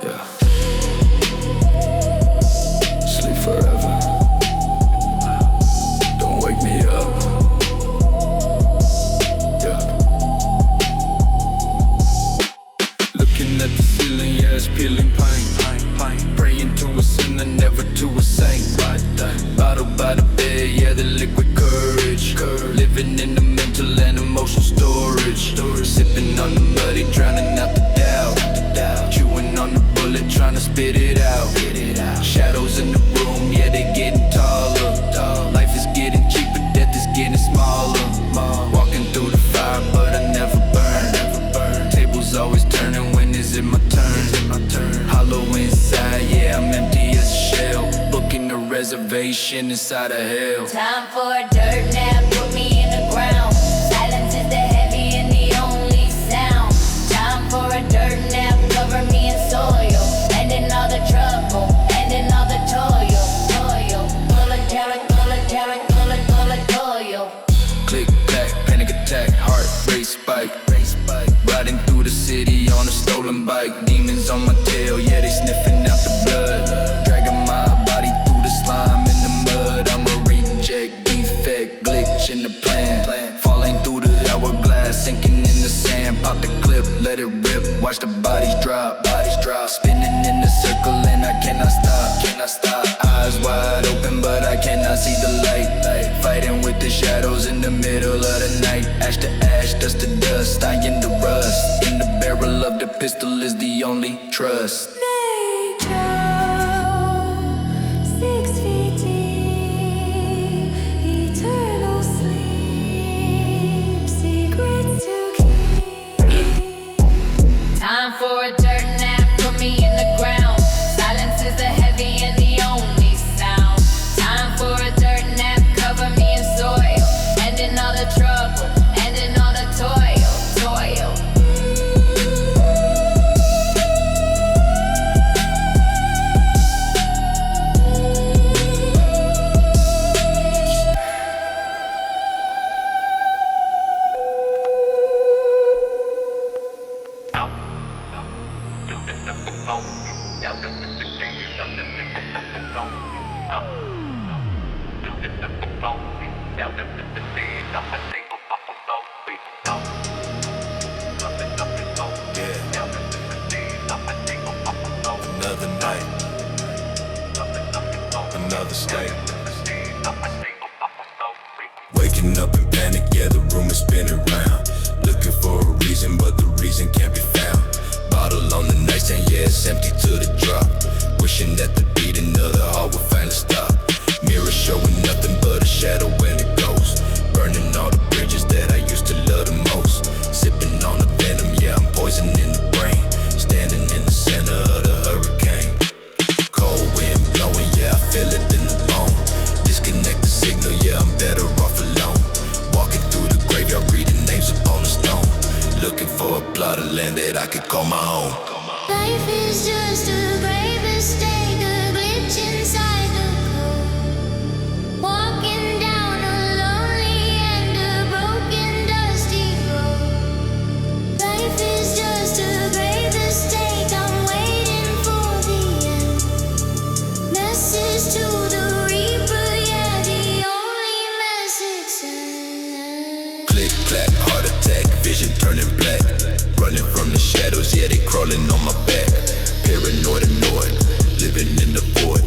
Yeah. Sleep forever. Don't wake me up. Yeah. Looking at the ceiling, yeah, it's peeling pain. Praying to a sinner, never to a saint. Bottle by the bed, yeah, the liquid courage. Living in the mental and emotional storage. Sipping on the muddy, drowning out the doubt. Chewing on the bullet, trying to spit it out. Shadows in the room, yeah, they getting taller. Life is getting cheaper, death is getting smaller. Walking through the fire, but I never burn. Tables always turning, when is it my turn? Hollow inside, yeah, I'm empty as a shell. Booking a reservation inside of hell. Time for a dirt nap, put me in the ground. Silence is the heavy and the only sound. Time for a dirt nap, cover me in soil. Ending all the trouble, ending all the toil. Bullet, toil. Click, clack, panic attack, heart rate spike. Riding through the city on a stolen bike. Demons on my tail, yeah, they sniffing out the blood. Dragging my body through the slime in the mud. I'm a reject, defect, glitch in the plan. Falling through the hourglass, sinking in the sand. Pop the clip, let it rip, watch the bodies drop. Spinning in the circle and I cannot stop. Eyes wide open but I cannot see the light. Fighting with the shadows in the middle of the night. Ash to ash, dust to dust, I in the rust. In the barrel of the pistol is the only trust. Time for a dirt nap, put me in the ground. Silence is the heavy and the only sound. Time for a dirt nap, cover me in soil. Ending all the trouble, ending all the toil. Another night, another state. Waking up in panic, yeah, the room is spinning round. Looking for a reason, but the reason can't be found. Bottle on the nightstand, yeah, it's empty to the drop. Wishing that the beating of the heart would finally stop. Mirror showing nothing but a shadow when it goes. Burning all the bridges that I used to love the most. Sipping on the venom, yeah, I'm poisoning the brain. Standing in the center of the hurricane. Cold wind blowing, yeah, I feel it in the bone. Disconnect the signal, yeah, I'm better off alone. Walking through the graveyard, reading names upon the stone. Looking for a plot of land that I could call my own. Life is just a grave mistake, a glitch inside the code. Walking down a lonely and a broken dusty road. Life is just a grave mistake, I'm waiting for the end. Message to the reaper, yeah, the only message sent. Click, clack, heart attack, vision turning black. Running from the shadows, yeah, they crawling on my back. Paranoid, annoyed, living in the void.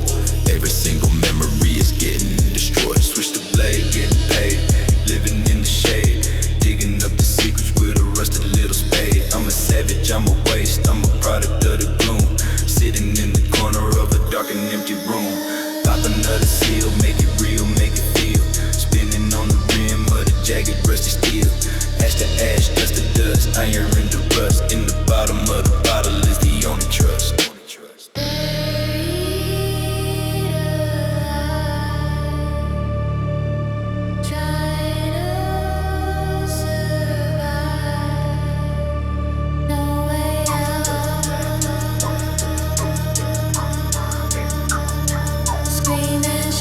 Every single memory is getting destroyed. Switch the blade, getting paid. Living in the shade, digging up the secrets with a rusted little spade. I'm a savage, I'm a waste, I'm a product of the gloom. Sitting in the corner of a dark and empty room. Pop another seal, make it real, make it feel. Spinning on the rim of the jagged, rusty steel. Ash to ash, dust to dust, iron into rust. In the bottom of the bottle is the only trust. Scream and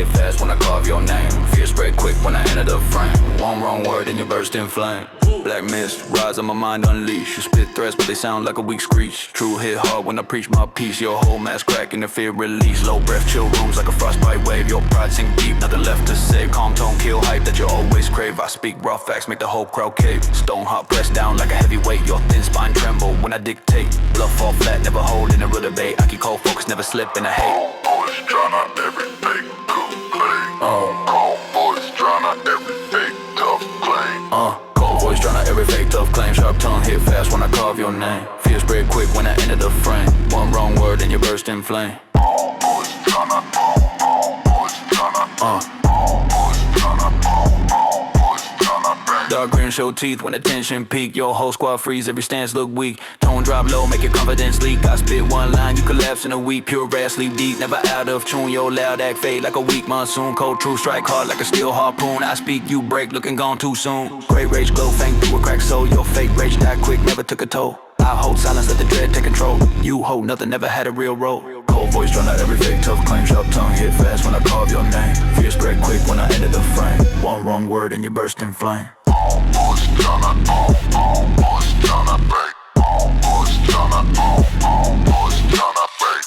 hit fast when I carve your name. Fear spread quick when I enter the frame. One wrong word and you burst in flame. Black mist, rise on my mind unleash. You spit threats but they sound like a weak screech. True hit hard when I preach my peace. Your whole mass crack and the fear release. Low breath, chill rooms like a frostbite wave. Your pride sink deep, nothing left to say. Calm tone, kill hype that you always crave. I speak raw facts, make the whole crowd cave. Stone heart pressed down like a heavyweight. Your thin spine tremble when I dictate. Bluff fall flat, never hold in a real debate. I keep cold focus, never slip in a hate. Boys drown out every fake complaint. Cold boys drown out every fake tough claim. Cold voice drown out every fake tough claim. Sharp tongue hit fast when I carve your name. Fear spread quick when I enter the frame. One wrong word and you burst in flame. Boys drown out, boys drown out. Boys drown out, boys drown out. Dark green show teeth when the tension peak. Your whole squad freeze, every stance look weak. Tone drop low, make your confidence leak. I spit one line, you collapse in a week. Pure ass, sleep deep, never out of tune. Your loud act fade like a weak monsoon. Cold truth strike hard like a steel harpoon. I speak, you break, looking gone too soon. Great rage glow, faint through a cracked soul. Your fake rage die quick, never took a toll. I hold silence, let the dread take control. You hold nothing, never had a real role. Cold voice drown out every fake tough claim. Sharp tongue hit fast when I carve your name. Fear spread quick when I enter the frame. One wrong word and you burst in flame. Boys drown out, boys drown out, break. Boys drown out, boys drown out, break.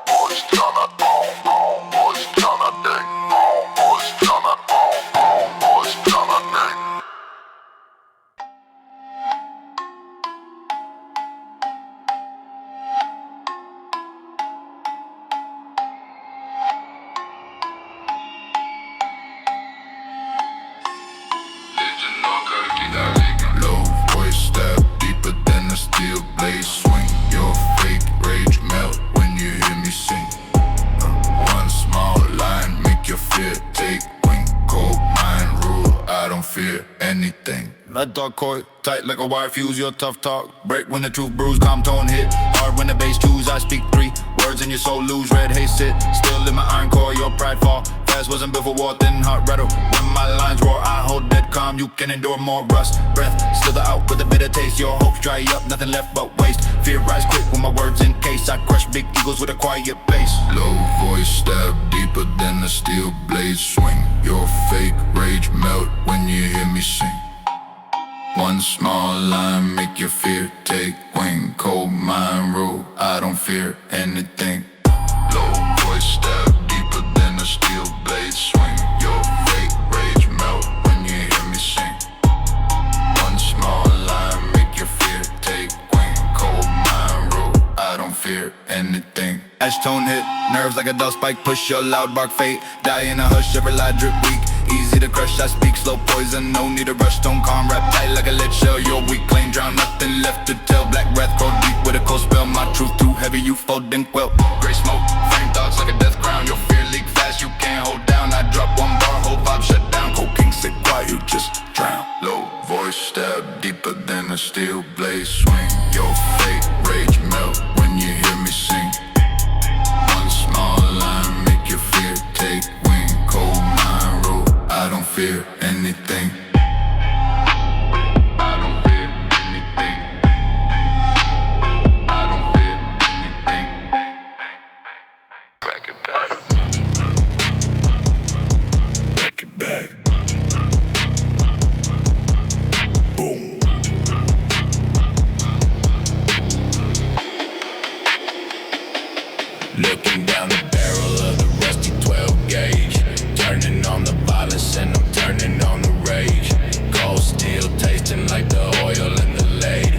Boys drown out, boys drown out, day. Boys drown out, boys drown out, day. Low voice stab deeper than a steel blade swing. Your fake rage melt when you hear me sing. One small line make your fear take wing. Cold mind rule, I don't fear anything. Let dog coil tight like a wire fuse. Your tough talk break when the truth brews. Calm tone hit hard when the bass choose. I speak 3 words and your soul lose. Red haze sit still in my iron core. Your pride fall fast, wasn't built for war. Thin heart rattle when my lines roar. I hold dead calm, you can endure more rust. Breath still the out with a bitter taste. Your hopes dry up, nothing left but waste. Fear rise quick when my words encase. I crush big eagles with a quiet bass. Low voice stab deeper than a steel blade swing. Your fake rage melt when you hear me sing. One small line make your fear take wing. Cold mind rule, I don't fear anything. Low voice stab deeper than a steel blade swing. Your fake rage melt when you hear me sing. One small line make your fear take wing. Cold mind rule, I don't fear anything. Ash tone hit nerves like a dust spike. Push your loud bark fate. Die in a hush, every lie drip weak. Easy to crush, I speak slow poison. No need to rush, don't calm, rap tight like a lead shell. You're weak, claim drown, nothing left to tell. Black breath, grow deep with a cold spell. My truth too heavy, you fold and quell. Gray smoke, frame thoughts like a death crown. Your fear leak fast, you can't hold down. I drop one bar, whole vibe shut down. Cold king sit quiet, you just drown. Low voice stab deeper than a steel blade swing. Your fake rage melt when you hear me sing. One small line make your fear take wing. Cold mind rule, I don't fear anything. I don't fear anything. I don't fear anything. Back it back. Back it back. Boom. Looking down the barrel of the rusty 12 gauge. Turning on the violence and I'm turning on the rage. Cold steel tasting like the oil in the lady.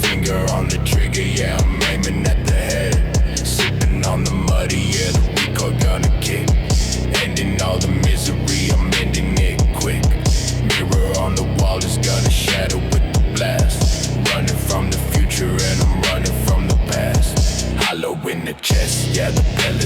Finger on the trigger, yeah, I'm aiming at the head. Sipping on the muddy, yeah, the weak are gonna kick. Ending all the misery, I'm ending it quick. Mirror on the wall is gonna shatter with the blast. Running from the future and I'm running from the past. Hollow in the chest, yeah, the belly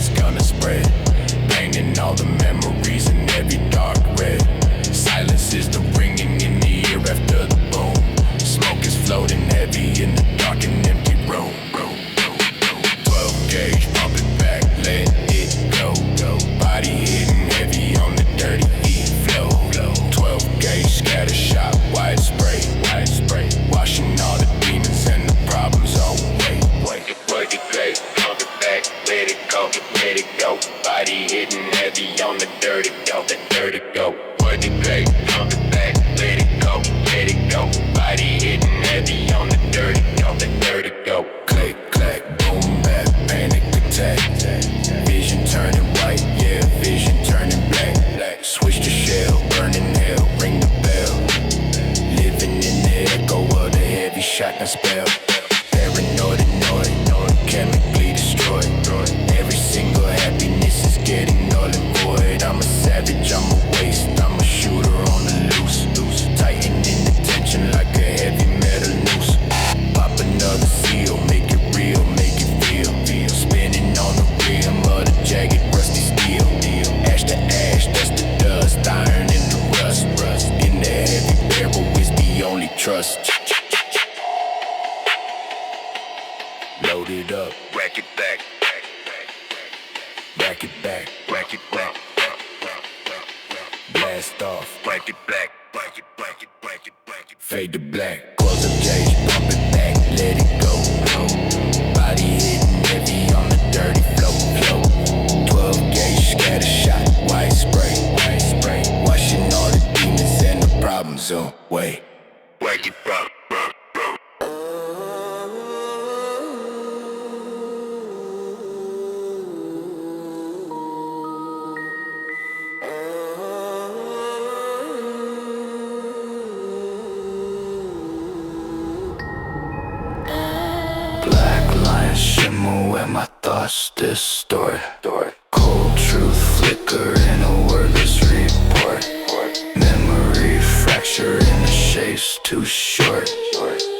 rust. Load it up, rack it back, rack it back, rack it back, blast off, rack it back, rack it, rack it, rack it, rack it, fade to black, close the cage, pump it back, let it go, body hitting heavy on the dirty flow, 12 gauge scatter shot, white spray, washing all the demons and the problems away. Wake it up. Shimmer where my thoughts distort. Cold truth flicker in a wordless report. Memory fracture in the shapes too short.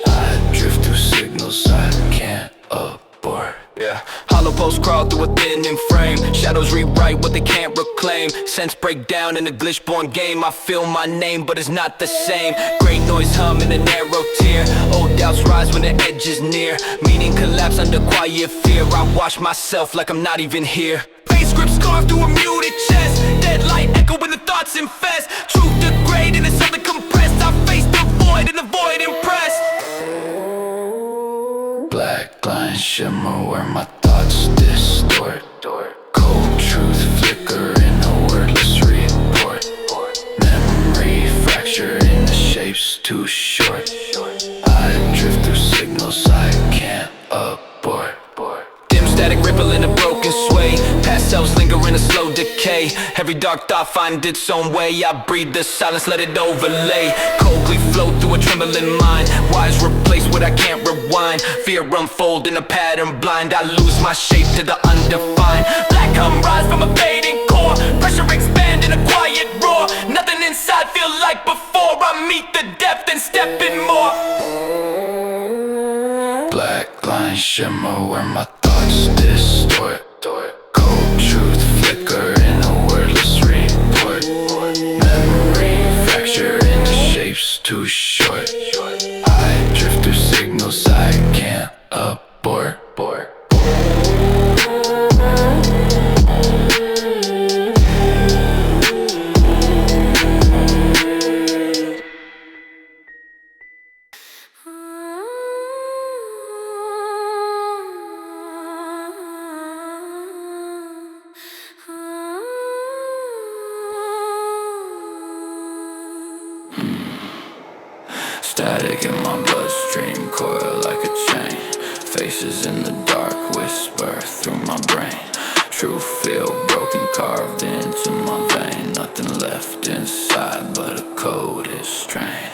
I drift through signals I can't abort. Yeah. Hollow posts crawl through a thinning frame. Shadows rewrite what they can't reclaim. Sense break down in a glitch-born game. I feel my name, but it's not the same. Great noise hum in a narrow tear. Old doubts rise when the edge is near. Meaning collapse under quiet fear. I watch myself like I'm not even here. Face scripts carved through a muted chest. Dead light echo when the thoughts infest. Truth degrade into something compressed. I face the void and the void impressed. Black lines shimmer where my thoughts distort. Cold truth flicker in a wordless report. Memory fracture in the shapes too short. I drift through signals I can't abort. Dim static ripple in a broken sway. Past selves linger in a slow decay. Every dark thought find its own way. I breathe the silence, let it overlay. Coldly flow through a trembling mind. Wise replace what I can't rewind. Fear unfold in a pattern blind. I lose my shape to the undefined. Black hum rise from a fading core. Pressure expand in a quiet roar. Nothing inside feel like before. I meet the depth and step in more. Black lines shimmer where my thoughts distort. Cold truth flicker in a wordless report. Memory fracture in the shapes too short. I drift through signals I can't abort. Static in my bloodstream, coil like a chain. Faces in the dark, whisper through my brain. True feel broken, carved into my vein. Nothing left inside but a code is strained.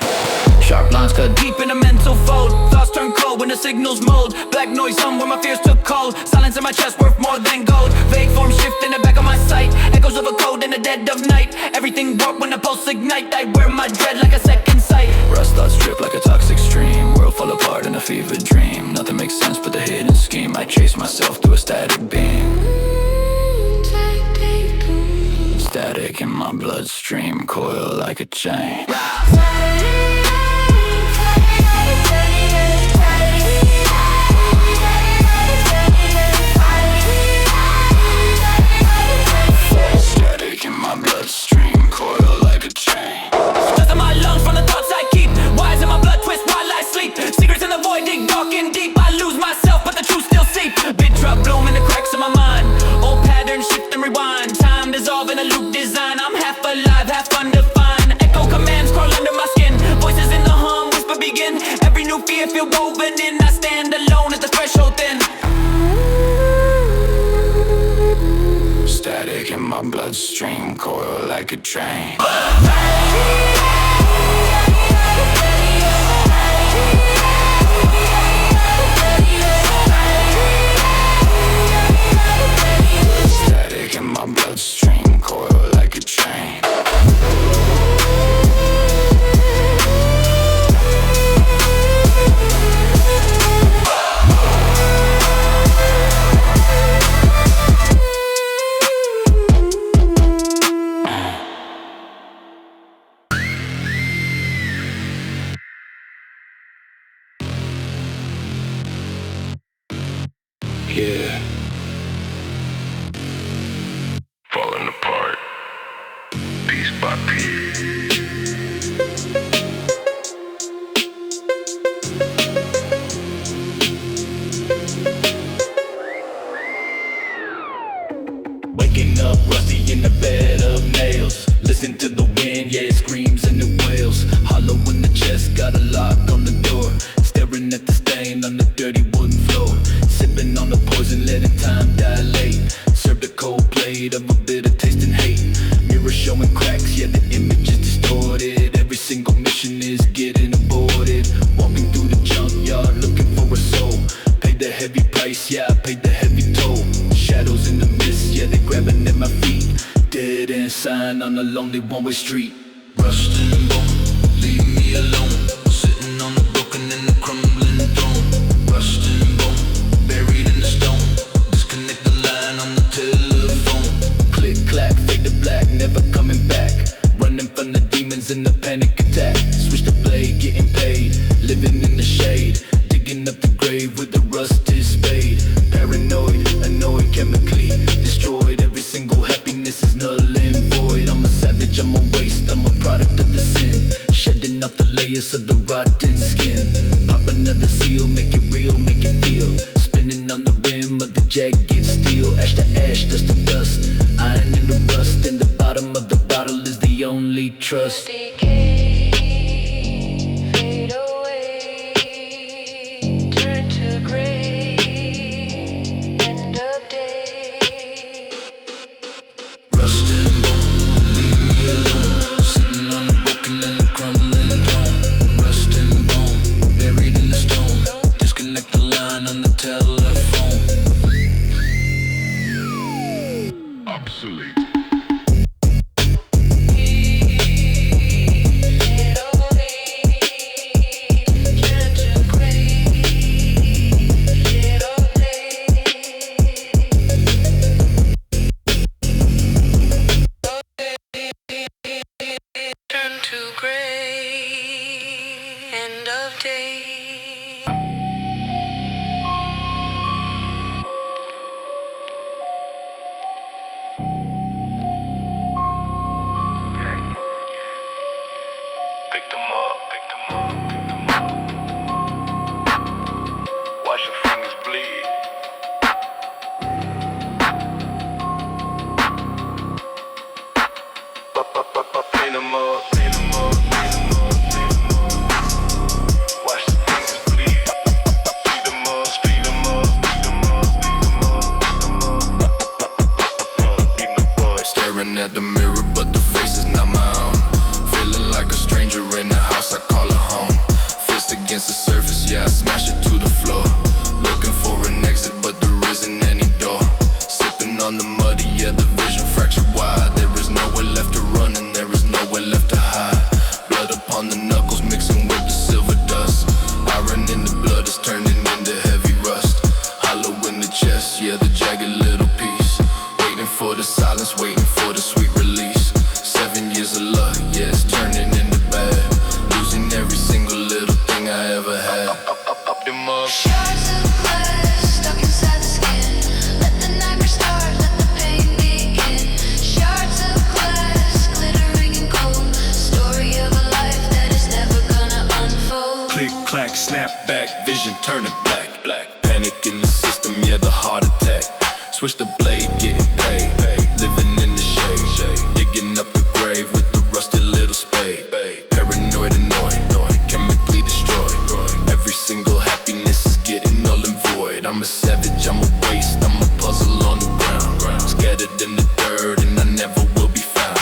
Sharp lines cut deep in a mental fold. Thoughts turn cold when the signals mold. Black noise hum where my fears took cold. Silence in my chest worth more than gold. Vague form shift in the back of my sight. Echoes of a code in the dead of night. Everything warped when the pulse ignite. I wear my dread like a second sight. Rust thoughts drip like a toxic stream. World fall apart in a fever dream. Nothing makes sense but the hidden scheme. I chase myself through a static beam. Static in my bloodstream, coil like a chain. Static in my bloodstream, coil like a chain. Dust in my lungs from the thoughts I keep. Wires in my blood twist while I sleep. Secrets in the void dig dark and deep. I lose myself but the truth still seep. Bit drop bloom in the cracks of my mind. Old patterns shift and rewind. Time dissolve in a loop design. I'm half alive, half undefined. Echo commands crawl under my skin. Voices in the hum, whisper begin. Every new fear feel woven in. I stand alone at the threshold then. Static in my bloodstream, coil like a train. Static in my bloodstream, coil like a train. Yeah. Falling apart, piece by piece. Waking up rusty in the bed of nails. Listen to the wind, yeah, it screams and it wails. Hollow in the chest, got a lock on the door. Staring at the stain on the dirty wooden floor. Sipping on the poison, letting time dilate. Served a cold plate of a bitter taste and hate. Mirror showing cracks, yeah, the image is distorted. Every single mission is getting aborted. Walking through the junkyard, looking for a soul. Paid the heavy price, yeah, I paid the heavy toll. Shadows in the mist, yeah, they grabbing at my feet. Dead end sign on a lonely one-way street. Rust and bone, leave me alone. Sitting on the broken and the crumbling throne. Rust and bone, buried in the stone. Disconnect the line on the telephone. Click, clack, fade to black, never coming back. Running from the demons in the panic attack. Switch the blade, getting paid. Living in the shade. Digging up the grave with a rusted spade. Paranoid, annoyed, chemically destroyed. Every single happiness is null and void. I'm a savage, I'm a waste, I'm a product of the sin. Shedding off the layers of the rotten skin. Pop another seal, make it real, make it feel. Spinning on the rim of the jagged steel. Ash to ash, dust to dust. Iron in the rust, and the bottom of the bottle is the only trust. Obsolete. Turn to gray, end of day. Pick them up, pick them up, pick them up. Watch your fingers bleed. Paint them up, paint them up, paint them up, paint them up. Watch the fingers bleed. Speed them up, speed them up, speed them up, speed them up. Staring at the mirror, but the face is not my own. Feeling like a stranger in the house, I call it home. Fist against the surface, yeah, I smash it to the floor. Looking for an exit, but there isn't any door. Sipping on the muddy, yeah, the vision fractured wide. There is nowhere left to run and there is nowhere left to hide. Blood upon the knuckles mixing with the silver dust. Iron in the blood is turning into heavy rust. Hollow in the chest, yeah, the jagged little piece. Waiting for the silence, waiting for the sweet release. 7 years of luck, yeah, it's turning into bad. Losing every single little thing I ever had. Up them up. Shards of glass stuck inside the skin. Let the nightmare start, let the pain begin. Shards of glass glittering and cold. Story of a life that is never gonna unfold. Click, clack, snap back, vision turning black, black. Panic in the system, yeah, the heart attack. Switch the blade, getting paid. Living in the shade, digging up the grave with the rusty little spade. Paranoid, annoyed, chemically destroyed. Every single happiness is getting null and void. I'm a savage, I'm a waste, I'm a puzzle on the ground. Scattered in the dirt and I never will be found.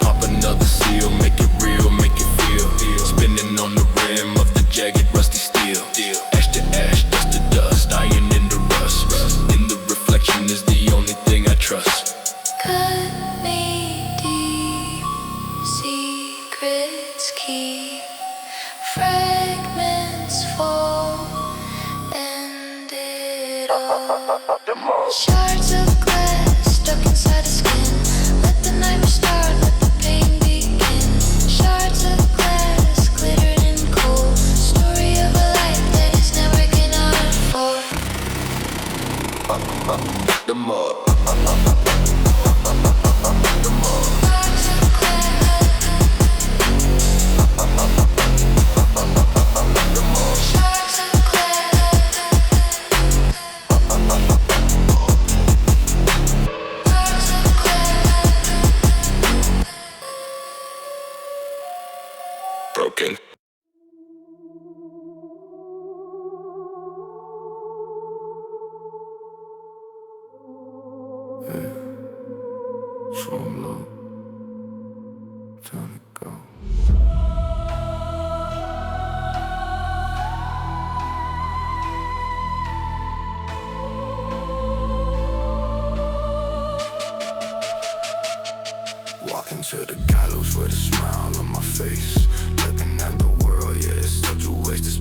Pop another seal, make it real, make it feel. Spinning on the rim of the jagged rusty steel. Ash to ash, dust to dust, iron in the rust. In the reflection is the only thing I trust. Cut me deep, secrets keep. Fragments fall, end it all. Shards of glass stuck inside the skin. Let the nightmare start, let the pain begin. Shards of glass glittered and cold. Story of a life that is never gonna unfold.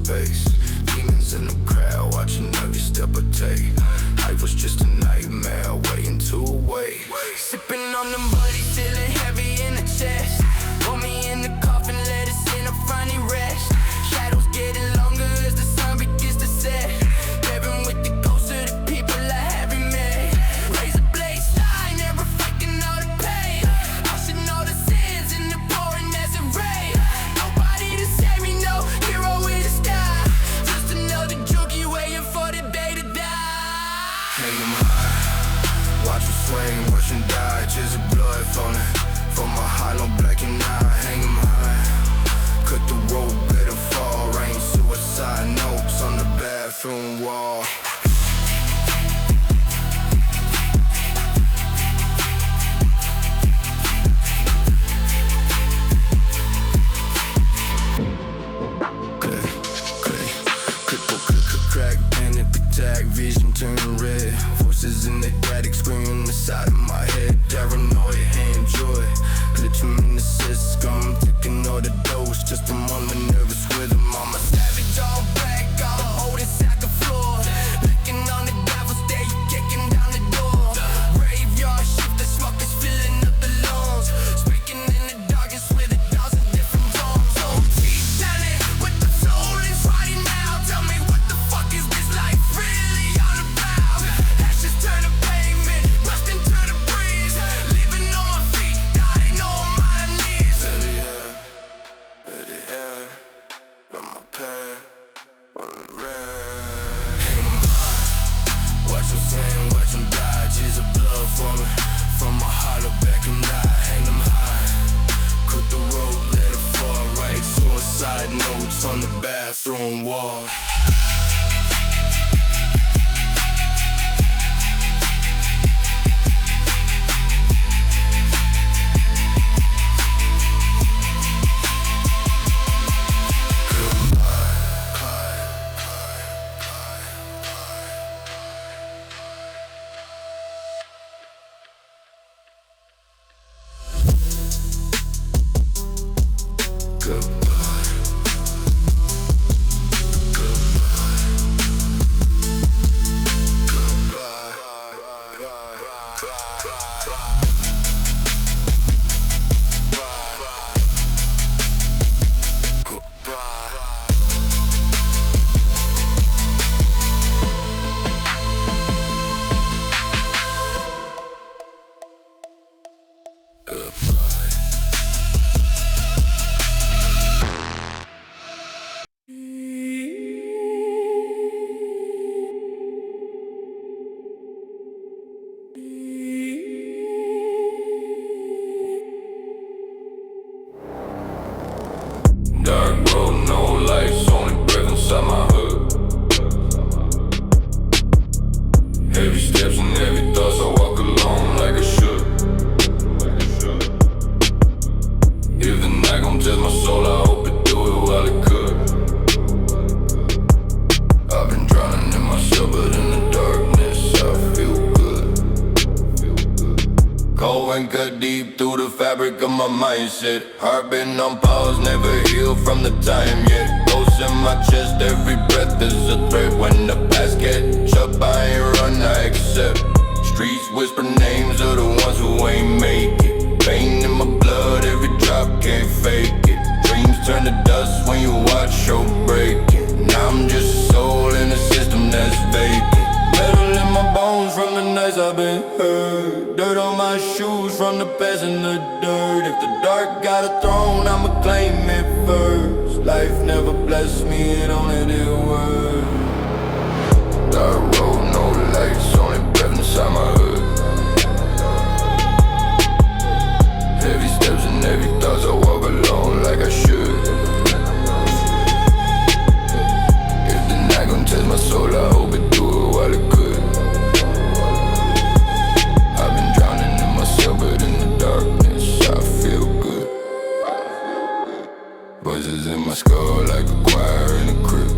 face. Demons in the crowd, watching every step I take. Life was just a nightmare, waiting to awake. Sipping on them buddies, feeling heavy in the chest. Put me in the coffin, let us in a funny rest. Shadows getting longer as the sun begins to set. Living with the ghosts of the people I haven't met. Razor blade style, never faking all the pain. Washing all the sins in the pouring as it rain. Nobody to save me, no hero in the sky. Just another junkie waiting for the day to die. Hang 'em high, watch 'em swing, watch 'em die. Just the blood falling from my hollow black and eye. Hang 'em high, cut the rope, let it fall. Rain suicide notes on the bathroom wall. Crack, panic attack, vision turn red. Voices in the attic screaming inside of my head. Paranoia and joy, glitching in the system. Taking all the dose, just I'm on the nervous rhythm. I'm a savage, all black, all holding sack of floor. Licking on the devil's day, kicking down the door. Graveyard shift, the smoke is filling up the lungs. Speaking in the darkness with 1,000 different tones. So deep down it, what the soul is writing now. Tell me what the fuck is this life really all about? Ashes turn to pavement, rust into the breeze. Living on my feet, dying on my knees. Let it hair, run my pen, on the red. Hang 'em high, watch 'em sing, watch 'em die. Tears of blood falling from my hollow back and eye. Hang 'em high, cut the rope, let it fall right. Suicide notes on the bathroom wall. Dark road, no lights, only breath inside my hood. Heavy steps and heavy thoughts, I walk alone like I should. If the night gon' test my soul, I hope it do it while it could. I've been drowning in myself, but in the darkness I feel good. Cold and cut deep through the fabric of my mindset. Heart been on pause, never healed from the time yet. Ghosts in my chest, every breath is a threat. When the past catch up, I ain't run, I accept. Streets whisper names of the ones who ain't make it. Pain in my blood, every drop can't fake it. Dreams turn to dust when you watch show breaking. Now I'm just a soul in a system that's vacant. Metal in my bones from the nights I've been hurt. Dirt on my shoes from the past in the dirt. If the dark got a throne, I'ma claim it first. Life never blessed me, it only did worse. Dark road, no lights, only breath inside my hood. Heavy steps and heavy thoughts, I walk alone like I should. If the night gon' test my soul, I hope it do it while it could. I've been drowning in myself, but in the darkness I feel good. Voices in my skull like a choir in a crypt,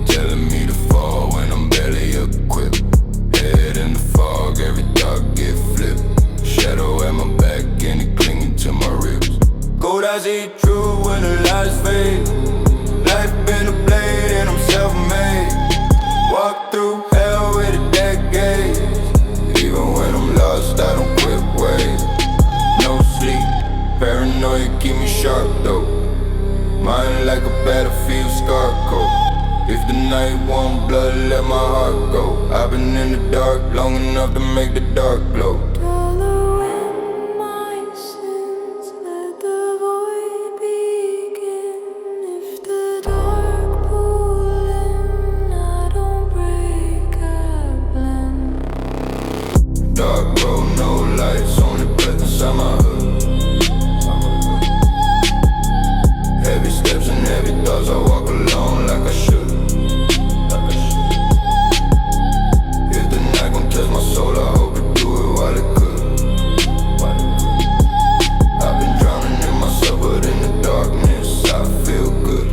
telling me to fall when I'm barely equipped. Head in the fog, every thought get flipped. Shadow at my back and it clinging to my ribs. Cold I see true when the lights fade. Life been a blade and I'm scar coat. If the night want blood, let my heart go. I've been in the dark long enough to make the dark glow. Dark road, no lights, only breath inside my hood. Heavy steps and heavy thoughts, I walk alone like I should. If the night gon' test my soul, I hope it do it while it could. I've been drowning in myself, but in the darkness I feel good.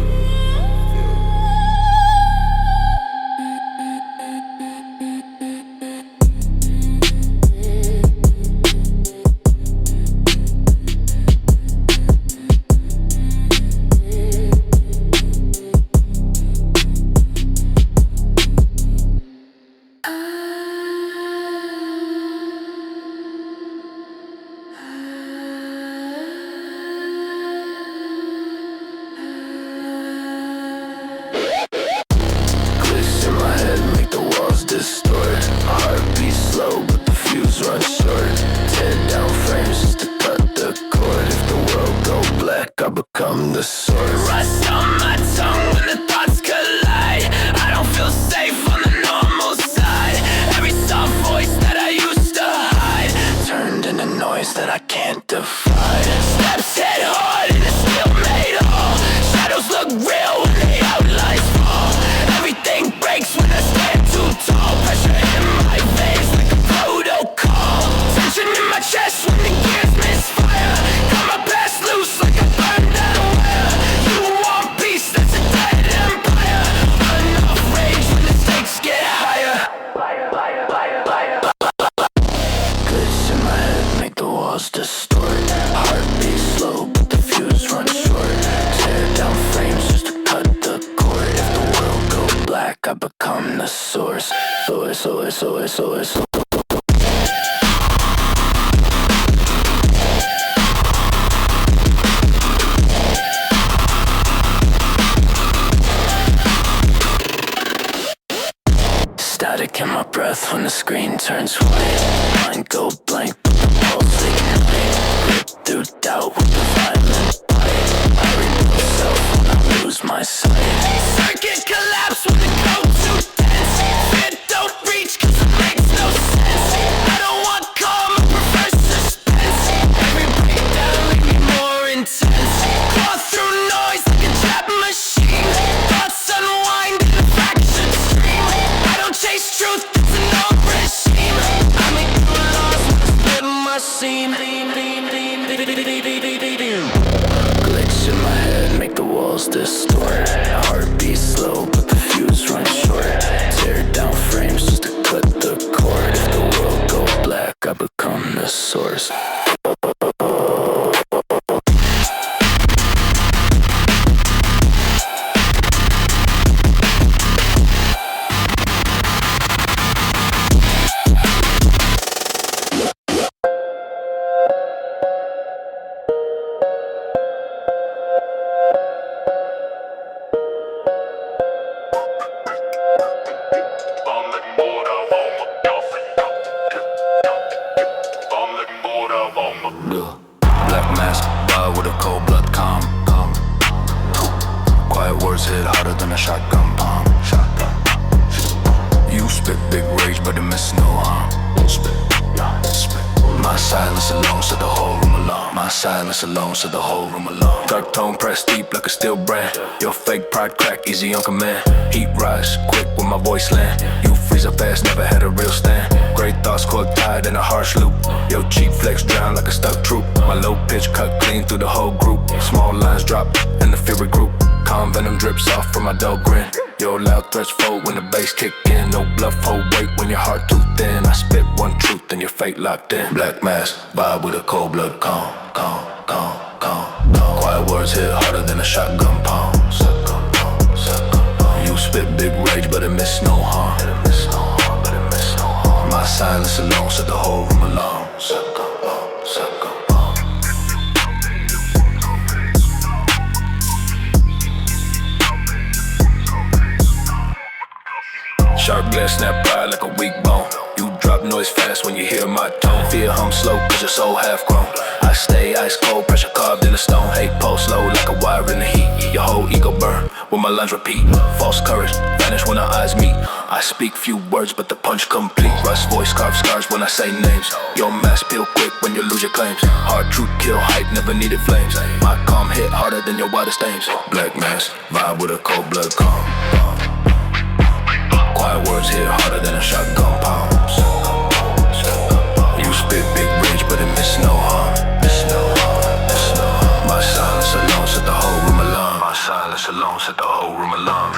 Static in my breath when the screen turns white. Mind go blank, but the pulse ignite. Rip through doubt with the violent bite. I read myself when I lose my sight. Circuit collapse when the go too dense. Fear don't reach cause it makes no sense. I don't want calm, I prefer suspense. Every breakdown make me more intense. Claw through noise like a trap machine. Thoughts unwind in a fraction stream. I don't chase truth, it's an old regime. I make you lost when I split my seam. Glitch in my head, make the walls distort. Heartbeat slow, but the fuse runs short. Tear down frames just to cut the cord. If the world go black, I become the source. Black mask, wild with a cold blood calm. Quiet words hit harder than a shotgun palm. You spit big rage, but it miss no harm. My silence alone set the whole room alarm. My silence alone set the whole room alarm. Dark tone pressed deep like a steel brand. Your fake pride crack, easy on command. Heat rise, quick when my voice land. You freeze up fast, never had a real stand. Great thoughts caught tied in a harsh loop. Your cheap flex drown like a stuck troop. My low pitch cut clean through the whole group. Small lines drop in the fury group. Calm venom drips off from my dull grin. Your loud threats fold when the bass kick in. No bluff, hold weight when your heart too thin. I spit one truth and your fate locked in. Black mask, vibe with a cold blood calm. Quiet words hit harder than a shotgun palm. You spit big rage, but it miss no harm. My silence alone set the whole room alarm. glance, snap pride like a weak bone. You drop noise fast when you hear my tone. Fear hum slow cause your soul half grown. I stay ice cold, pressure carved in the stone. Hate pulse low like a wire in the heat. Your whole ego burn when my lines repeat. False courage vanish when our eyes meet. I speak few words but the punch complete. Rust voice carve scars when I say names. Your mask peel quick when you lose your claims. Hard truth kill hype, never needed flames. My calm hit harder than your wildest aims. Black mask, vibe with a cold blood calm. Quiet words hit harder than a shotgun palms. You spit big rage but it miss no harm. My silence alone set the whole room alarm. My silence alone set the whole room alarm.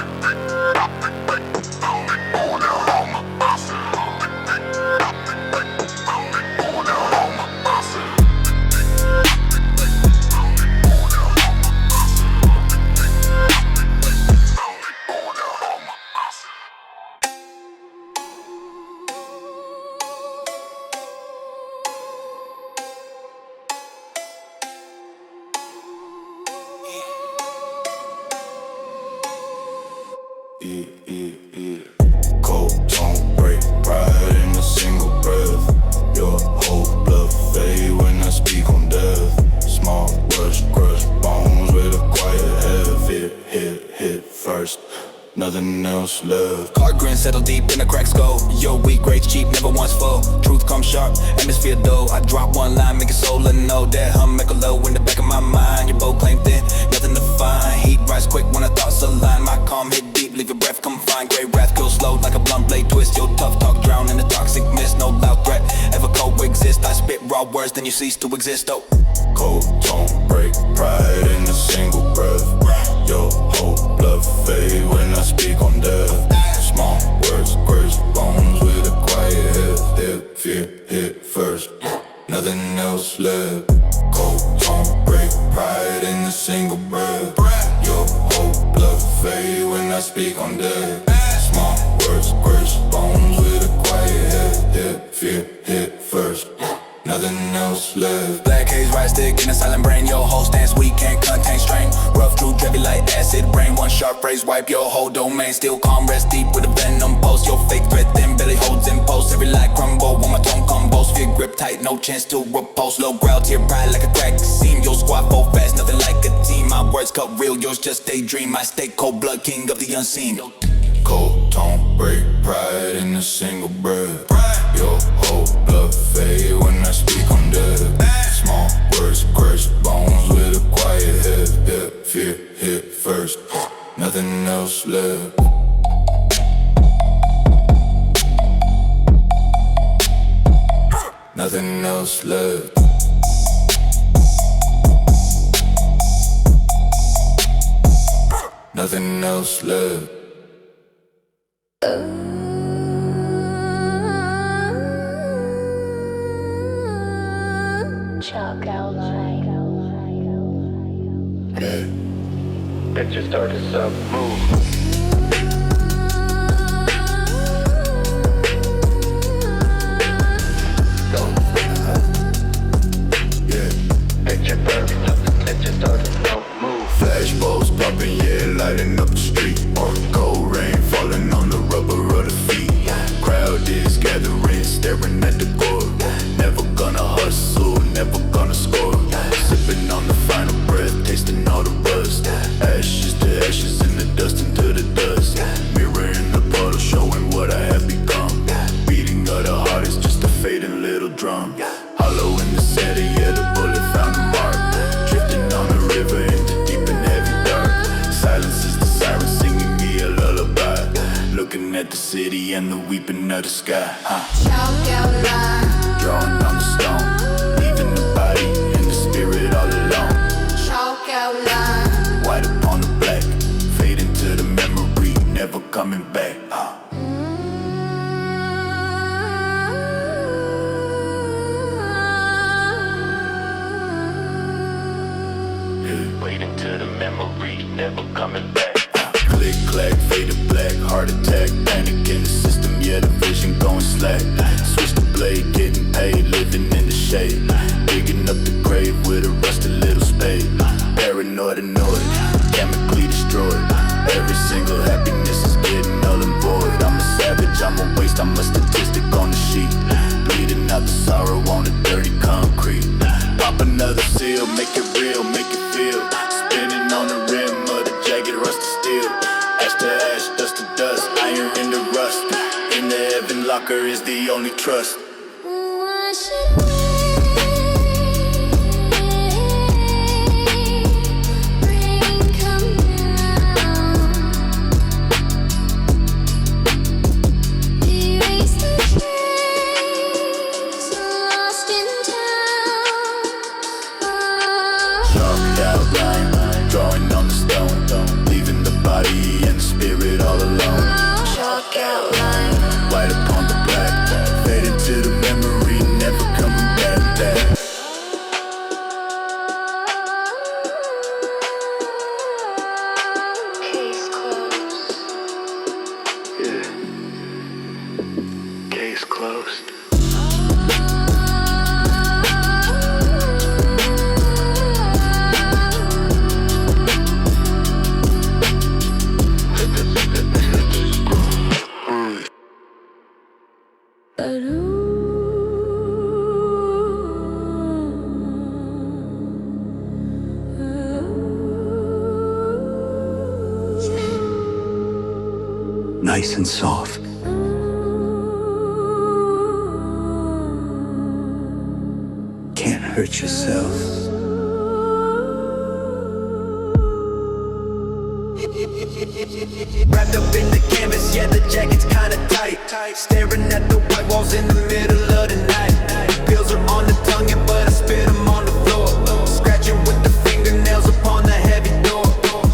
Cold don't break, pride in a single breath. Your whole blood fade when I speak on death. Small words crush bones with a quiet head. Hit first, nothing else left. Car grin settle deep in the cracks go. Your weak grades cheap, never once full. Truth comes sharp, atmosphere dull. I drop one line, make a soul and know that hum make a low in the back of my mind. Your bow claim thin, nothing to find. Heat rise quick when I thoughts align. My calm hit deep, leave your breath confined. Gray wrath goes slow like a blunt blade twist. Your tough talk drown in the toxic mist. No loud threat ever coexist. I spit raw words, then you cease to exist. Oh, Cold don't break, pride in a single breath. Your whole blood fade when I speak on death. Small words grace bones with a quiet head. Fear hit first, nothing else left. Cold don't break, pride in a single breath. Your whole blood fade when I speak on death. Small words grace bones with a quiet head. Fear hit first, nothing else left. black haze, right stick in a silent brain. Your whole stance weak, can't contain strain. Rough, true, heavy like acid brain. One sharp phrase, wipe your whole domain. Still calm, rest deep with a venom pulse. Your fake threat, thin belly holds impulse. Every lie crumble when my tongue combos. Fear grip tight, no chance to repulse. Low growl to your pride like a crack seam. Your squad fall fast, nothing like a team. My words cut real, yours just daydream. I stay cold blood, king of the unseen. Cold don't break, pride in a single breath. Your whole blood fade when I speak on death. Small words crush bones with a quiet head. Fear hit first, nothing else left. Nothing else left. Nothing else left. Chalk outline. That just started to move. Flashballs popping, yeah, lighting up the street. Cold rain falling on the rubber of the feet. Crowd is gathering, staring at the goal. Never gonna hustle, never gonna score. Sipping on the final breath, tasting all the rust. Ashes to ashes in the dust into the dust. Mirror in the puddle showing what I have become. Beating of the heart is just a fading little drum. Hollow in the center, yeah, the bullet found a mark. Drifting on the river into deep and heavy dark. Silence is the siren singing me a lullaby. Looking at the city and the weeping of the sky. Chalk outline. Drawing on the stone, leaving the body and the spirit all alone. Chalk outline. White upon the black, fading to the memory, never coming back. Waiting to the memory, never coming back. Click, clack, fade to black, heart attack, panic in the system, yeah, the vision going slack. Switch the blade, getting paid, living in the shade. Digging up the grave with a rusty little spade. Paranoid, annoyed, chemically destroyed. Every single happiness is getting null and void. I'm a savage, I'm Ash to ash, dust to dust, iron into rust. In the heaven locker is the only trust. Wash it away. Rain come down. Erase the trace lost in town. Chalked outline, drawing on the stone, leaving the body and the spirit all alone. Chalk outline. White upon the black, fade into the memory, never coming back. Case closed. Yeah. Case closed. Nice and soft. Can't hurt yourself. Wrapped up in the canvas, yeah, the jacket's kinda tight. Staring at the white walls in the middle of the night. Pills are on the tongue, yeah, but I spit them on the floor. Scratching with the fingernails upon the heavy door.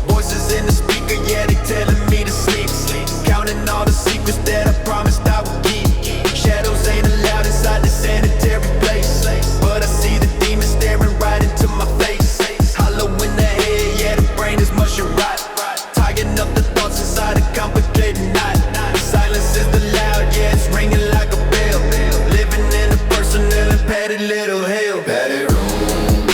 Voices in the speaker, yeah, they telling me to sleep. Counting all the secrets that I promised I would keep. Shadows ain't allowed inside the sanitary place, but I see the demons staring right into my face. Hollow in the head, yeah, the brain is mushing rot. Tying up the thoughts inside a complicated knot. Silence is the loud, yeah, it's ringing like a bell. Living in a personal and padded little hell. Padded room,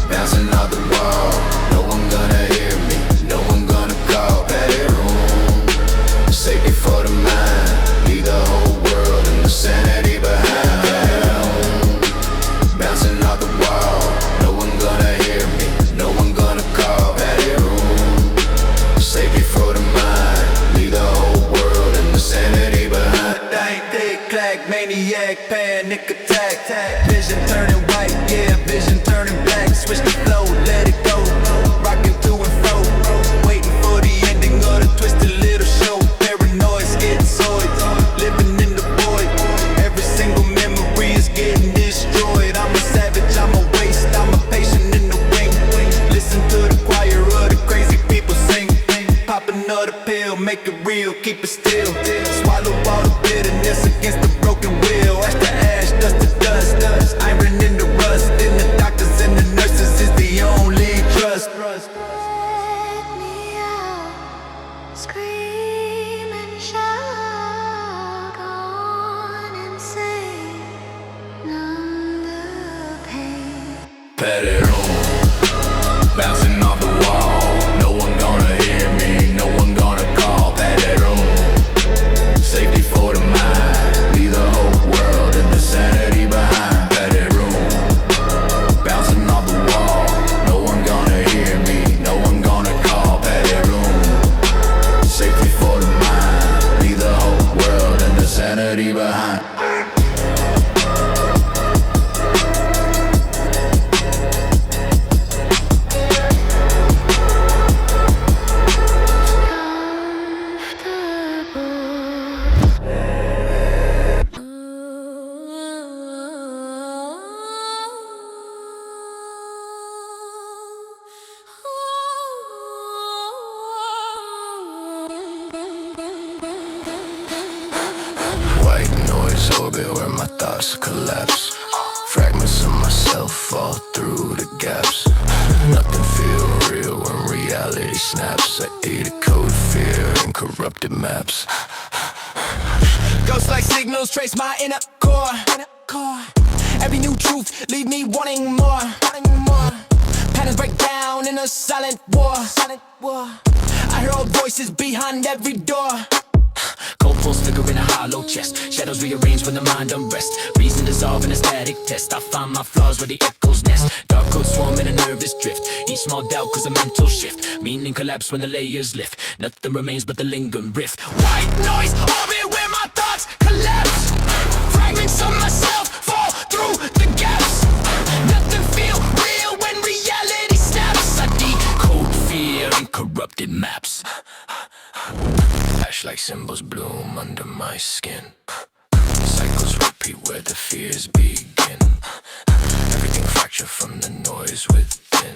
bouncing off the wall. No one gonna hear me, no one gonna call. Padded room, safety for the mind. Leave the whole world and the sanity behind. Padded room, bouncing off the wall. No one gonna hear me, no one gonna call. Padded room, safety for the mind. Leave the whole world and the sanity behind. Dang, thick, clack, maniac, panic attack. Vision turning white, yeah, vision turning black. Switch the flow, let it go. Rocking to and fro, waiting for the ending of the twisted little show. Paranoid's getting soiled, living in the void. Every single memory is getting destroyed. I'm a savage, I'm a waste, I'm a patient in the wing. Listen to the choir of the crazy people sing. Pop another pill, make it real, keep it still. Swallow all the bitterness against the broken will. Ash to ash, dust to dust, iron in the rust. Then the doctors and the nurses is the only trust. Let me out, scream and shout, gone insane, numb the pain. Padded room, bouncing off the wall. No one gonna hear me, no one gonna call. Padded room, safety for the mind. Leave the whole world and the sanity behind. Padded room, bouncing off the wall. No one gonna hear me, no one gonna call. Padded room, safety for the mind. Leave the whole world and the sanity behind. White noise orbit where my thoughts collapse. Fragments of myself fall through the gaps. Nothing feel real when reality snaps. I eat a code fear and corrupted maps. Ghosts like signals trace my inner core. Every new truth leave me wanting more. Patterns break down in a silent war. I hear old voices behind every door. Cold pulse figure in a hollow chest. Shadows rearrange when the mind unrest. Reason dissolve in a static test. I find my flaws where the echoes nest. Dark codes swarm in a nervous drift. Each small doubt cause a mental shift. Meaning collapse when the layers lift. Nothing remains but the lingering rift. White noise, orbit where my thoughts collapse. Fragments of myself fall through the gaps. Nothing feel real when reality snaps. I decode fear in corrupted maps. Ash like symbols bloom under my skin. Cycles repeat where the fears begin. Everything fractured from the noise within.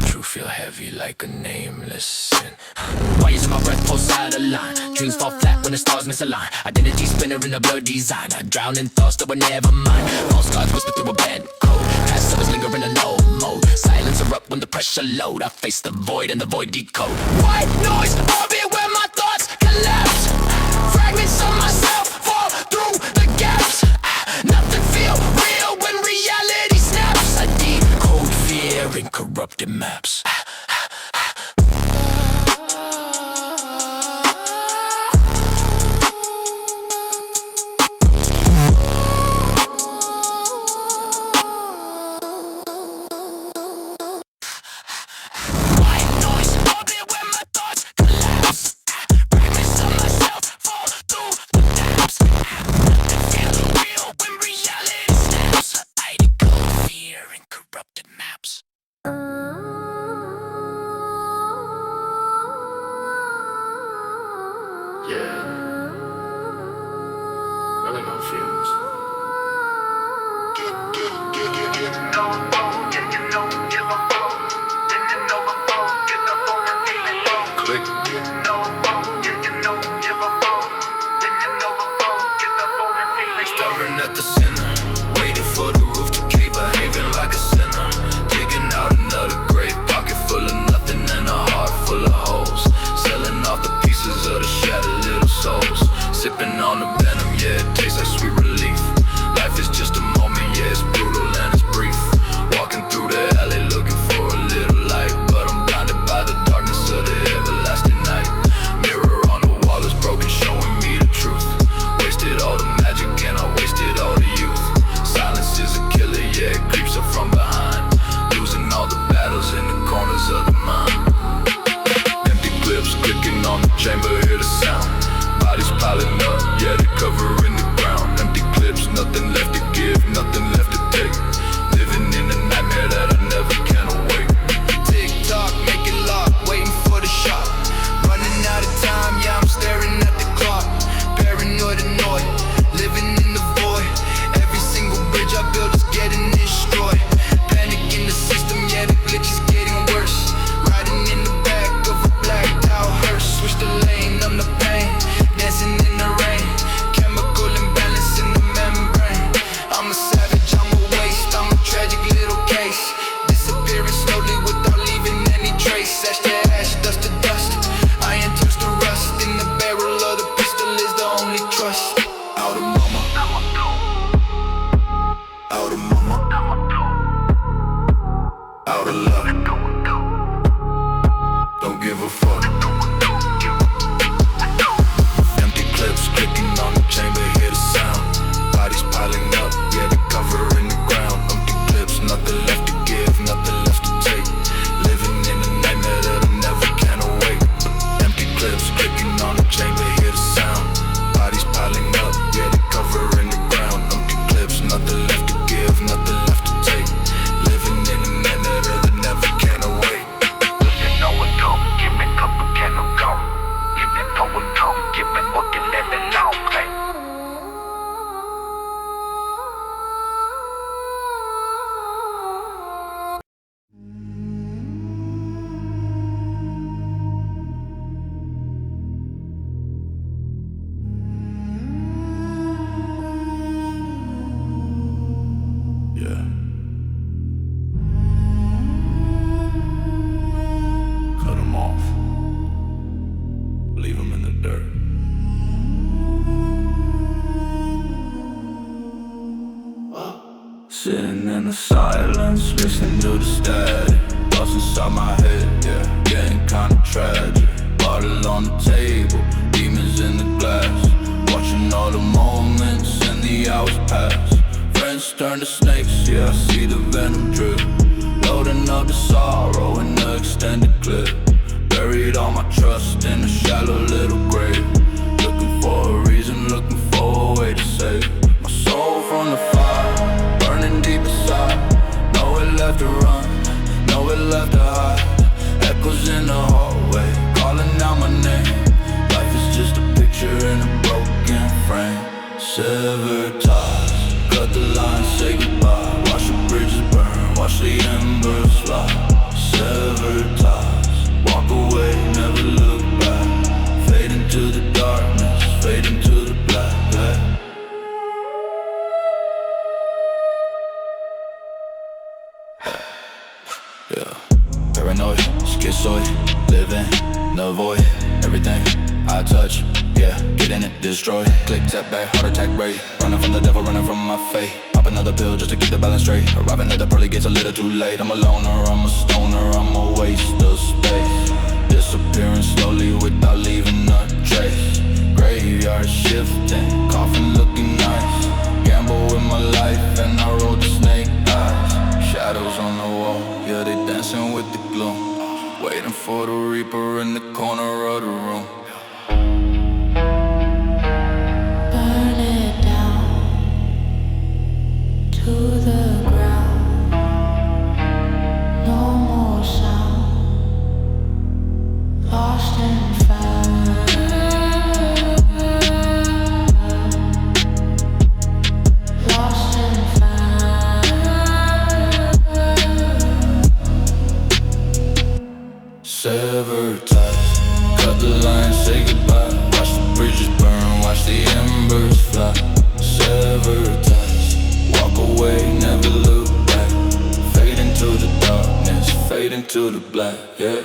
True feel heavy like a nameless sin. Wires in my breath pulse out of line. Dreams fall flat when the stars misalign. Identity spinner in a blurred design. I drown in thoughts that were never mine. False gods whisper through a bad code. Past summers linger in a no mode. Silence erupt when the pressure load. I face the void and the void decode. White noise, orbit where my thoughts collapse. Fragments of myself fall through the gaps. Nothing feel real when reality snaps. I decode fear in corrupted maps. Staring at the center, waiting for the roof to cave, behaving like a sinner. Digging out another grave, pocket full of nothing and a heart full of holes. Selling off the pieces of the shattered little souls. Sipping on the venom, yeah, it tastes like sweet relief. Life is just a moment, yeah, it's brutal and it's brief. Walking through the alley looking for a little light, but I'm blinded by the darkness of the everlasting night. Mirror on the wall is broken, showing me the truth. Wasted all the magic and I wasted all the youth. Silence is a killer, yeah, it creeps up from behind. Losing all the battles in the corners of the mind. Empty clips clicking on the chamber, hear the sound. Bodies piling up, yeah, they covering the ground. Empty clips, nothing left to give, nothing left to take. Living in a nightmare that I never can awake. Tick tock, make it lock, waiting for the shot. Running out of time, yeah, I'm staring at the clock. Paranoid, annoyed, living in the void. Every single bridge I build is getting destroyed. Panic in the system, yeah, the glitch is getting worse. Riding in the back of a blacked out hearse. Switch the lane, numb the pain. Dancing in the rain. Chemical imbalance in the membrane. I'm a savage, I'm a waste, I'm a tragic little case. Disappearing slowly without leaving any trace. Ash to ash, dust to dust. Iron turns to rust. In the barrel of the pistol is the only trust. Out of mama, out of mama, out of love. Don't give a fuck. Empty clips clicking on the chamber, hear the sound. Bodies piling up, yeah, they covering the ground. Empty clips, nothing left to give, nothing left to take. Living in a nightmare that I never can awake. Empty clips clicking on the chamber, hear the sound. Bodies piling up, yeah, they covering the ground. Empty clips, nothing left to give, nothing left to take. Living in a nightmare that I never can awake. You know it don't, give me a couple can of go. Give me power come, give me what you living long, hey. Yeah. Cut 'em off. Leave 'em in the dirt. Sitting in the silence, listening to the static. Thoughts inside my head, yeah, getting kinda tragic. Bottle on the table, demons in the glass. many hours pass. Friends turn to snakes, yeah, I see the venom drip. Loading up the sorrow in the extended clip. Buried all my trust in a shallow little grave. Looking for a reason, looking for a way to save my soul from the fire, burning deep inside. Nowhere left to run, nowhere left to hide. Echoes in the hallway, calling out my name. Life is just a picture in a broken frame. Severed ties, cut the line, say goodbye. Watch the bridges burn, watch the embers fly. Severed ties, walk away, never look back. Fade into the darkness, fade into the black. Yeah, paranoid, schizoid, living the void. Everything I touch, yeah, get in it, destroy. Click, tap back, heart attack rate. Running from the devil, running from my fate. Pop another pill just to keep the balance straight. Arriving at the pearly gates a little too late. I'm a loner, I'm a stoner, I'm a waste of space. Disappearing slowly without leaving a trace. Graveyard shifting, coffin looking nice. Gamble with my life and I roll the snake eyes. Shadows on the wall, yeah, they dancing with the gloom. Waiting for the reaper in the corner of the room. Burn it down to the ground. No more sound. Lost and found. Lost and found. Severed ties, cut the line, say goodbye. Watch the bridges burn, watch the embers fly. Severed ties, walk away, never look back. Fade into the darkness, fade into the black, yeah.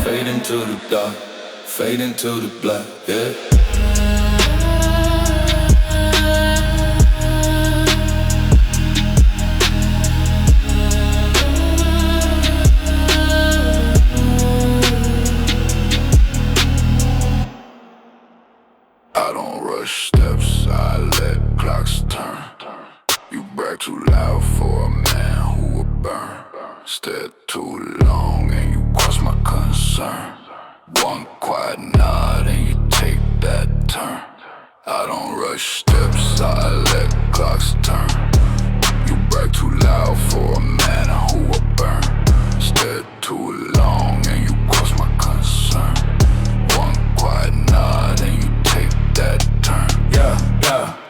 Fade into the dark, fade into the black, yeah. I don't rush steps, I let clocks turn. You brag too loud for a man who will burn. Stare too long and you cross my concern. One quiet nod and you take that turn. I don't rush steps, I let clocks turn. You brag too loud for a man who will burn. Stare too long and you cross my concern. One quiet nod and you take that turn.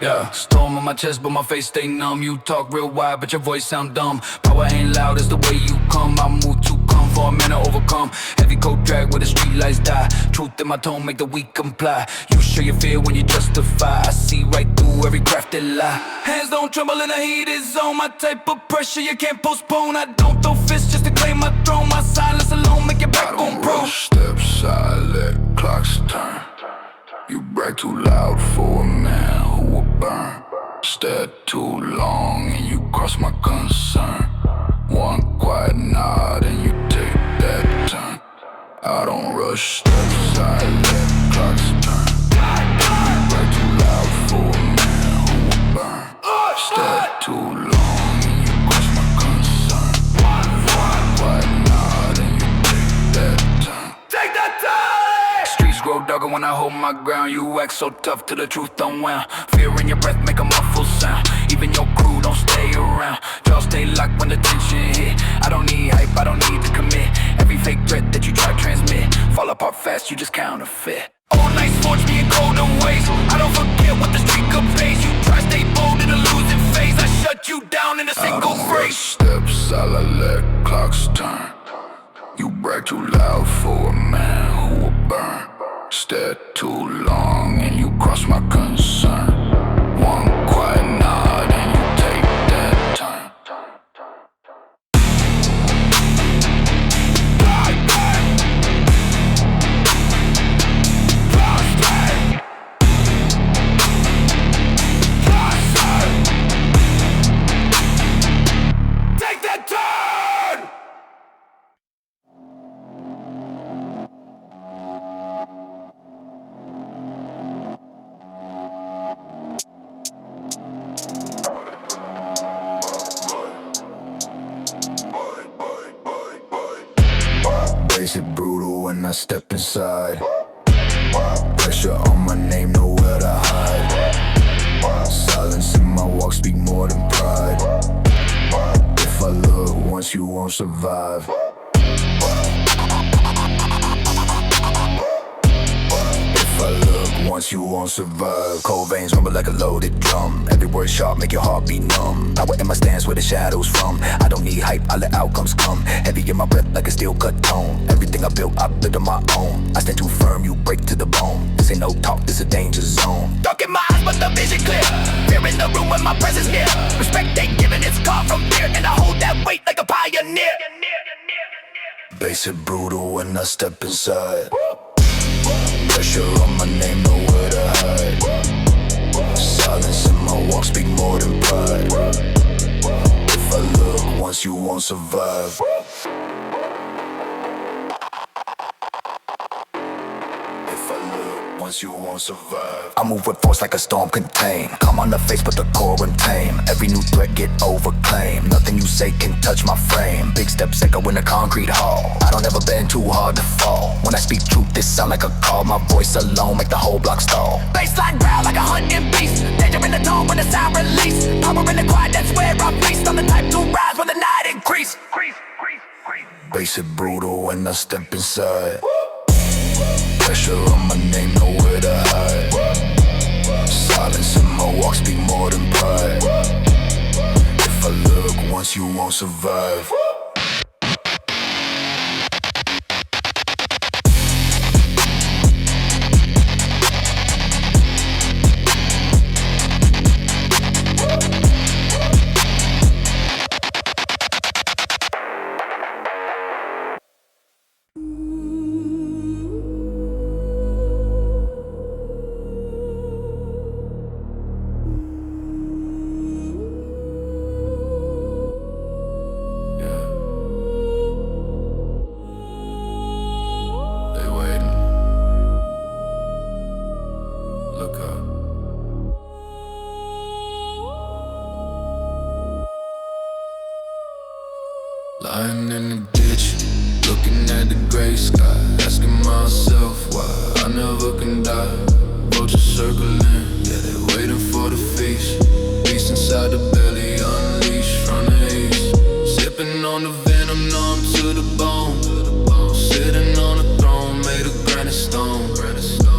Yeah. Storm on my chest, but my face stay numb. You talk real wide, but your voice sound dumb. Power ain't loud, it's the way you come. I move too calm for a man to overcome. Heavy coat drag where the street lights die. Truth in my tone make the weak comply. You show your fear when you justify. I see right through every crafted lie. Hands don't tremble in the heated zone. My type of pressure you can't postpone. I don't throw fists just to claim my throne. My silence alone make your back on pro. Rush steps, I let clocks turn. You brag too loud for a man who will burn. Stare too long and you cross my concern. One quiet nod and you take that turn. I don't rush steps, I let clocks turn. You brag too loud for a man who will burn. Stare too long and you cross my concern. One quiet nod and you take that turn. Take that time! Streets grow darker when I hold my ground. You act so tough till the truth don't wound. Fear in your breath make a muffled sound. Even your crew don't stay around. Y'all stay locked when the tension hit. I don't need hype, I don't need to commit. Every fake threat that you try to transmit fall apart fast, you just counterfeit. All nights forge me in colder ways. I don't forget what the street could pays. You try stay bold in a losing phase. I shut you down in a single phrase. Steps, I let clocks turn. You brag too loud for a man who will burn. Stare too long and you cross my concern. One quiet nod and you take that turn. Basic brutal when I step inside. Pressure on my name, nowhere to hide. Silence in my walk speak more than pride. If I look once, you won't survive. If I look once, you won't survive. Cold veins rumble like a loaded drum. Every word sharp, make your heart beat numb. Power in my stance, where the shadows from. I don't need hype, I let outcomes come. Heavy in my breath like a steel cut tone. Everything I built on my own. I stand too firm, you break to the bone. This ain't no talk, this a danger zone. Dark in my eyes, but the vision clear. Fear in the room when my presence near. Respect ain't given, it's carved from fear. And I hold that weight like a pioneer. Basic brutal when I step inside. Pressure on my name, nowhere to hide. Silence in my walk speak more than pride. If I look once, you won't survive. You won't survive. I move with force like a storm contained. Come on the face but the core untamed. Every new threat get overclaimed. Nothing you say can touch my frame. Big steps echo in a concrete hall. I don't ever bend too hard to fall. When I speak truth this sound like a call. My voice alone make the whole block stall. Baseline growl like a hunting beast. Danger in the tone when the sound release. Power in the quiet, that's where I feast. I'm the type to rise when the night increase. Basic brutal when I step inside. Pressure on my name, nowhere to hide. Silence in my walk speak more than pride. If I look once, you won't survive. Lying in the ditch, looking at the gray sky, asking myself why I never can die. Vultures circling, yeah, they're waiting for the feast. Beast inside the belly, unleashed from the east. Sipping on the venom, numb to the bone. Sitting on a throne, made of granite stone.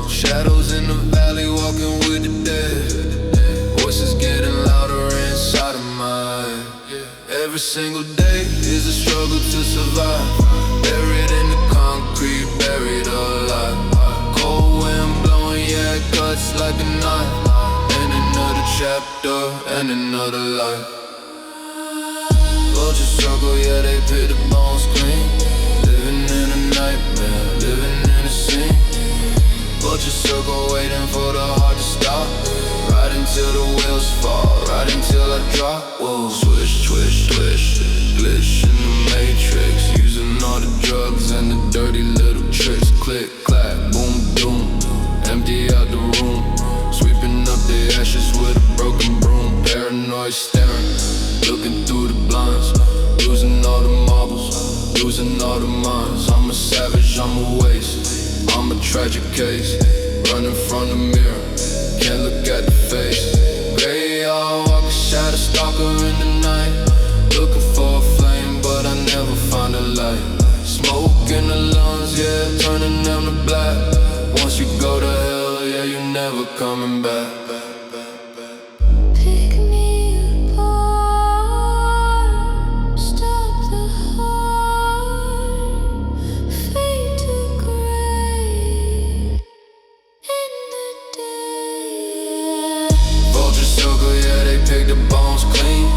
Shadows in the valley, walking with the dead. Voices getting louder inside of my head. Every single day is a struggle to survive. Buried in the concrete, buried alive. Cold wind blowing, yeah, it cuts like a knife. And another chapter, and another life. Vultures struggle, yeah, they pick the bones clean. Living in a nightmare, living in a scene. Vultures circle, waiting for the heart to stop. Right until the wheels fall, right until I drop. Whoa. Swish, swish, swish, glitch in the matrix. Using all the drugs and the dirty little tricks. Click, clack, boom, doom. Empty out the room. Sweeping up the ashes with a broken broom. Paranoid staring, looking through the blinds. Losing all the marbles, losing all the minds. I'm a savage, I'm a waste. I'm a tragic case, running from the mirror. Can't look at the face. Grey, I walk a shadow stalker in the night. Looking for a flame, but I never find a light. Smoke in the lungs, yeah, turning them to black. Once you go to hell, yeah, you never coming back. Pick me apart, stop the heart, fade to gray in the day. Vultures circle, yeah, they pick the bones clean.